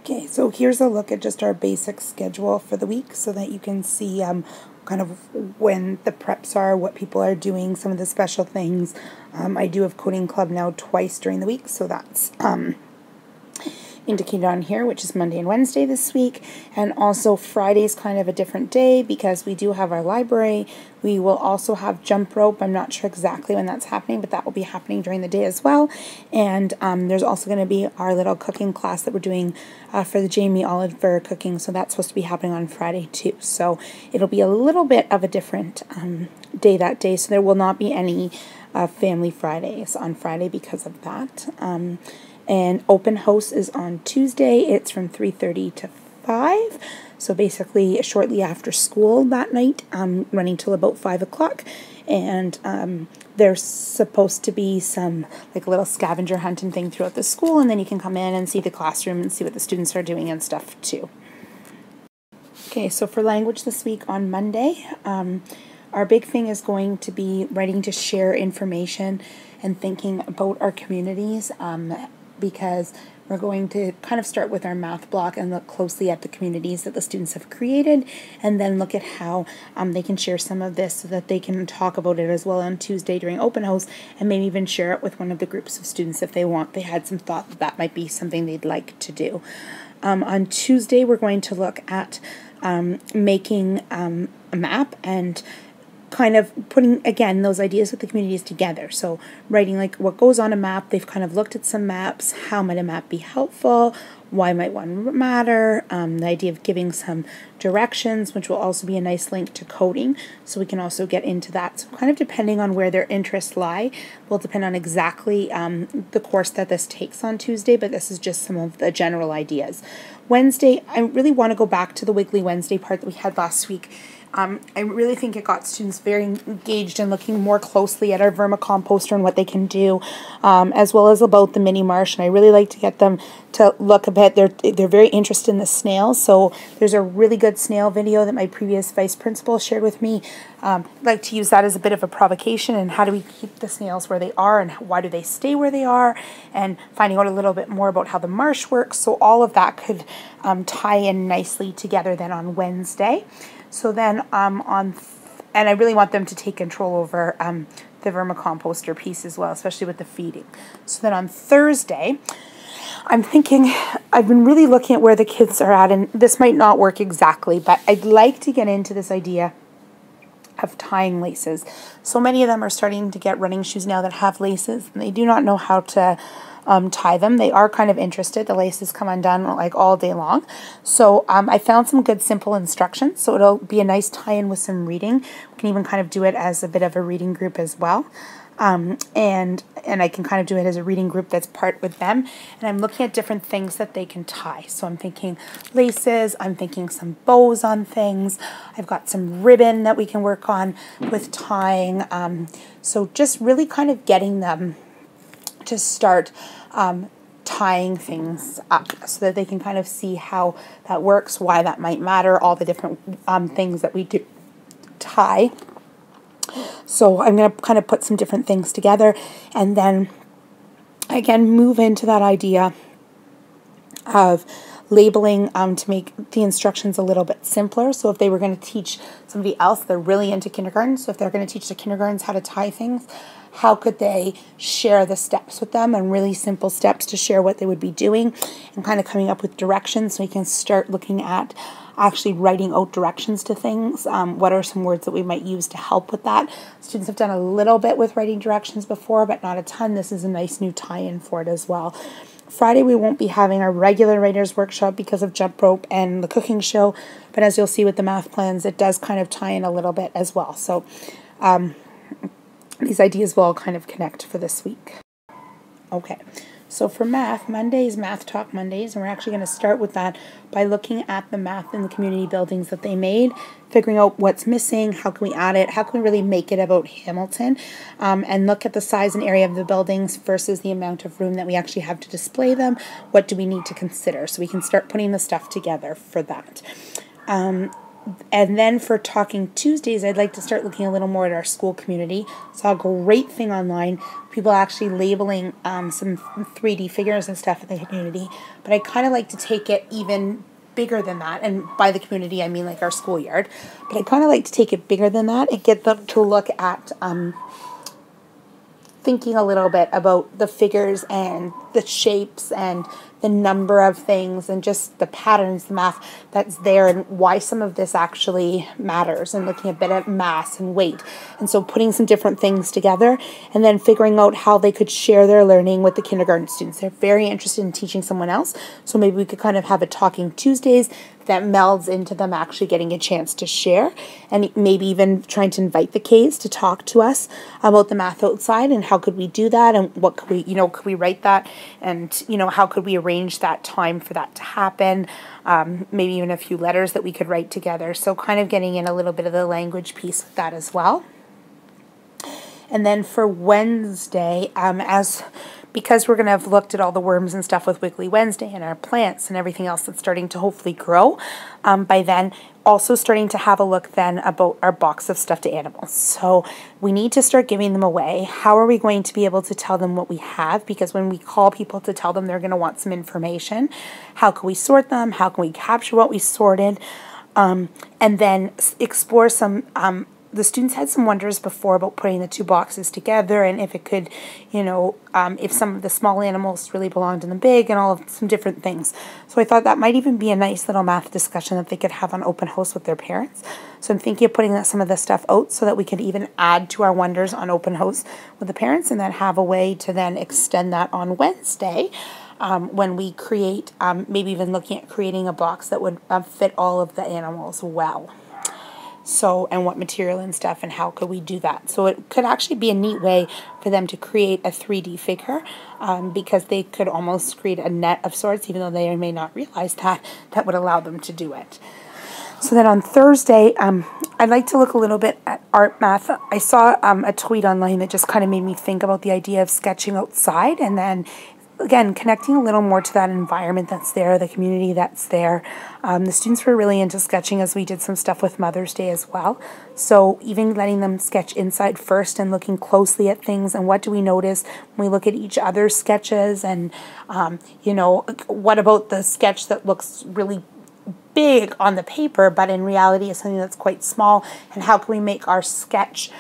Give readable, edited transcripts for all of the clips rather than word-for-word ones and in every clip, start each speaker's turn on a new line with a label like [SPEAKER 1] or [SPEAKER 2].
[SPEAKER 1] Okay, so here's a look at just our basic schedule for the week so that you can see kind of when the preps are, what people are doing, some of the special things. I do have coding club now twice during the week, so that's indicated on here, which is Monday and Wednesday this week. And also Friday's kind of a different day because we do have our library. We will also have jump rope. I'm not sure exactly when that's happening, but that will be happening during the day as well. And there's also going to be our little cooking class that we're doing for the Jamie Oliver cooking. So that's supposed to be happening on Friday too. So it'll be a little bit of a different day that day. So there will not be any Family Fridays on Friday because of that. And open house is on Tuesday. It's from 3:30 to 5. So basically shortly after school that night, running till about 5 o'clock. And there's supposed to be some like a little scavenger hunting thing throughout the school, and then you can come in and see the classroom and see what the students are doing and stuff too. Okay, so for language this week on Monday, our big thing is going to be writing to share information and thinking about our communities, because we're going to kind of start with our math block and look closely at the communities that the students have created, and then look at how they can share some of this so that they can talk about it as well on Tuesday during open house, and maybe even share it with one of the groups of students if they want. They had some thought that that might be something they'd like to do. On Tuesday, we're going to look at making a map and kind of putting, again, those ideas with the communities together. So writing like what goes on a map. They've kind of looked at some maps. How might a map be helpful? Why might one matter? The idea of giving some directions, which will also be a nice link to coding. So we can also get into that. So kind of depending on where their interests lie will depend on exactly the course that this takes on Tuesday, but this is just some of the general ideas. Wednesday, I really want to go back to the Wiggly Wednesday part that we had last week. I really think it got students very engaged in looking more closely at our vermicomposter and what they can do, as well as about the mini marsh. And I really like to get them to look a bit. They're very interested in the snails. So there's a really good snail video that my previous vice principal shared with me. I'd like to use that as a bit of a provocation, and how do we keep the snails where they are, and why do they stay where they are, and finding out a little bit more about how the marsh works. So all of that could tie in nicely together then on Wednesday. So then and I really want them to take control over the vermicomposter piece as well, especially with the feeding. So then on Thursday, I'm thinking, I've been really looking at where the kids are at, and this might not work exactly, but I'd like to get into this idea of tying laces. So many of them are starting to get running shoes now that have laces, and they do not know how to tie them. They are kind of interested. The laces come undone like all day long. So I found some good simple instructions. So it'll be a nice tie-in with some reading. We can even kind of do it as a bit of a reading group as well. And I can kind of do it as a reading group that's part with them. And I'm looking at different things that they can tie. So I'm thinking laces, I'm thinking some bows on things. I've got some ribbon that we can work on with tying. So just really kind of getting them to start tying things up so that they can kind of see how that works, why that might matter, all the different things that we do tie. So I'm going to kind of put some different things together, and then again move into that idea of labeling to make the instructions a little bit simpler. So if they were going to teach somebody else, they're really into kindergarten, so if they're going to teach the kindergartens how to tie things, how could they share the steps with them, and really simple steps to share what they would be doing, and kind of coming up with directions so we can start looking at actually writing out directions to things. What are some words that we might use to help with that? Students have done a little bit with writing directions before, but not a ton. This is a nice new tie-in for it as well. Friday we won't be having our regular writers workshop because of jump rope and the cooking show, but as you'll see with the math plans, it does kind of tie in a little bit as well. So these ideas will all kind of connect for this week. Okay, so for math, Mondays, Math Talk Mondays, and we're actually going to start with that by looking at the math in the community buildings that they made, figuring out what's missing, how can we add it, how can we really make it about Hamilton, and look at the size and area of the buildings versus the amount of room that we actually have to display them. What do we need to consider? So we can start putting the stuff together for that. And then for Talking Tuesdays, I'd like to start looking a little more at our school community. Saw a great thing online, people actually labeling some 3D figures and stuff in the community. But I kind of like to take it even bigger than that. And by the community, I mean like our schoolyard. But I kind of like to take it bigger than that and get them to look at thinking a little bit about the figures and the shapes and the number of things and just the patterns, the math that's there, and why some of this actually matters, and looking a bit at mass and weight. And so putting some different things together and then figuring out how they could share their learning with the kindergarten students. They're very interested in teaching someone else, so maybe we could kind of have a Talking Tuesdays that melds into them actually getting a chance to share, and maybe even trying to invite the Ks to talk to us about the math outside and how could we do that, and what could we, could we write that, and how could we arrange that time for that to happen, maybe even a few letters that we could write together. So kind of getting in a little bit of the language piece with that as well. And then for Wednesday, because we're going to have looked at all the worms and stuff with Wiggly Wednesday and our plants and everything else that's starting to hopefully grow by then, also starting to have a look then about our box of stuffed animals. So we need to start giving them away. How are we going to be able to tell them what we have? Because when we call people to tell them, they're going to want some information. How can we sort them? How can we capture what we sorted? And then explore some the students had some wonders before about putting the two boxes together, and if it could, if some of the small animals really belonged in the big, and all of some different things. So I thought that might even be a nice little math discussion that they could have on open house with their parents. So I'm thinking of putting some of this stuff out so that we could even add to our wonders on open house with the parents, and then have a way to then extend that on Wednesday. When we create, maybe even looking at creating a box that would fit all of the animals well. So, and what material and stuff, and how could we do that? So it could actually be a neat way for them to create a 3D figure, because they could almost create a net of sorts, even though they may not realize that would allow them to do it. So then on Thursday, I'd like to look a little bit at art math. I saw a tweet online that just kind of made me think about the idea of sketching outside, and then again, connecting a little more to that environment that's there, the community that's there. The students were really into sketching, as we did some stuff with Mother's Day as well. So even letting them sketch inside first and looking closely at things, and what do we notice when we look at each other's sketches, and what about the sketch that looks really big on the paper but in reality is something that's quite small, and how can we make our sketch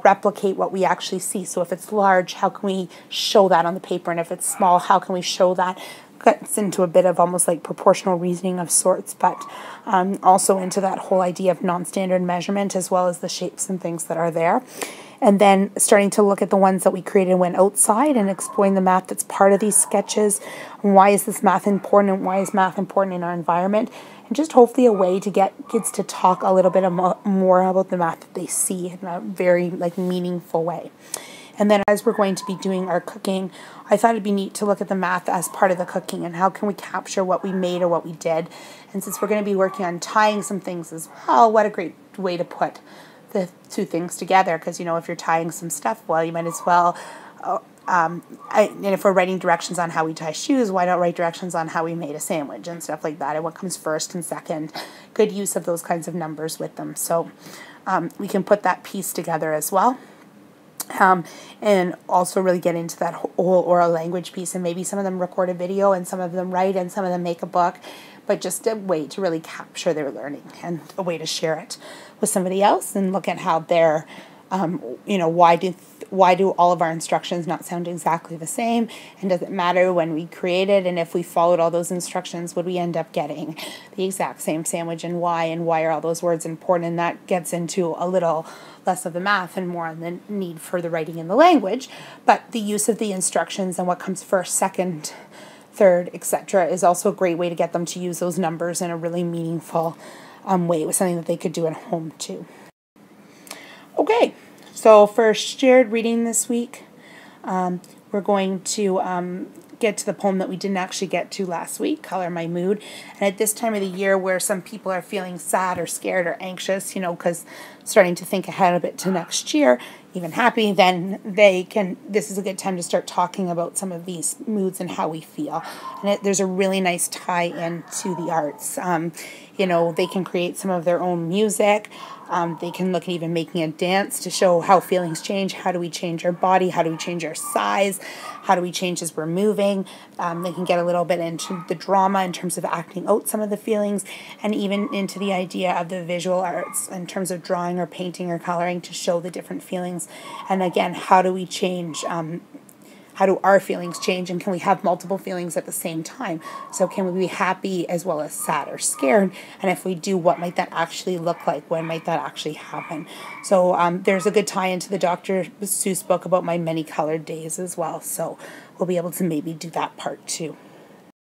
[SPEAKER 1] replicate what we actually see? So if it's large, how can we show that on the paper? And if it's small, how can we show that? Gets into a bit of almost like proportional reasoning of sorts, but also into that whole idea of non-standard measurement, as well as the shapes and things that are there. And then starting to look at the ones that we created and went outside, and exploring the math that's part of these sketches. Why is this math important, and why is math important in our environment? And just hopefully a way to get kids to talk a little bit more about the math that they see in a very meaningful way. And then as we're going to be doing our cooking, I thought it'd be neat to look at the math as part of the cooking, and how can we capture what we made or what we did. And since we're going to be working on tying some things as well, what a great way to put the two things together, because if you're tying some stuff, well, you might as well and if we're writing directions on how we tie shoes, why not write directions on how we made a sandwich and stuff like that, and what comes first and second. Good use of those kinds of numbers with them. So we can put that piece together as well. And also really get into that whole oral language piece, and maybe some of them record a video, and some of them write, and some of them make a book, but just a way to really capture their learning, and a way to share it with somebody else, and look at how they're why do all of our instructions not sound exactly the same, and does it matter when we created, and if we followed all those instructions, would we end up getting the exact same sandwich, and why are all those words important? And that gets into a little less of the math and more on the need for the writing in the language, but the use of the instructions and what comes first, second, third, etc. is also a great way to get them to use those numbers in a really meaningful way. It was something that they could do at home too. Okay, so for shared reading this week, we're going to get to the poem that we didn't actually get to last week, Color My Mood. And at this time of the year where some people are feeling sad or scared or anxious, because starting to think ahead a bit to next year, even happy, then this is a good time to start talking about some of these moods and how we feel. And there's a really nice tie into the arts. They can create some of their own music. They can look at even making a dance to show how feelings change. How do we change our body? How do we change our size? How do we change as we're moving? They can get a little bit into the drama in terms of acting out some of the feelings, and even into the idea of the visual arts in terms of drawing or painting or coloring to show the different feelings. And again, how do we change? How do our feelings change, and can we have multiple feelings at the same time? So can we be happy as well as sad or scared? And if we do, what might that actually look like? When might that actually happen? So there's a good tie into the Dr. Seuss book about my many colored days as well. So we'll be able to maybe do that part too.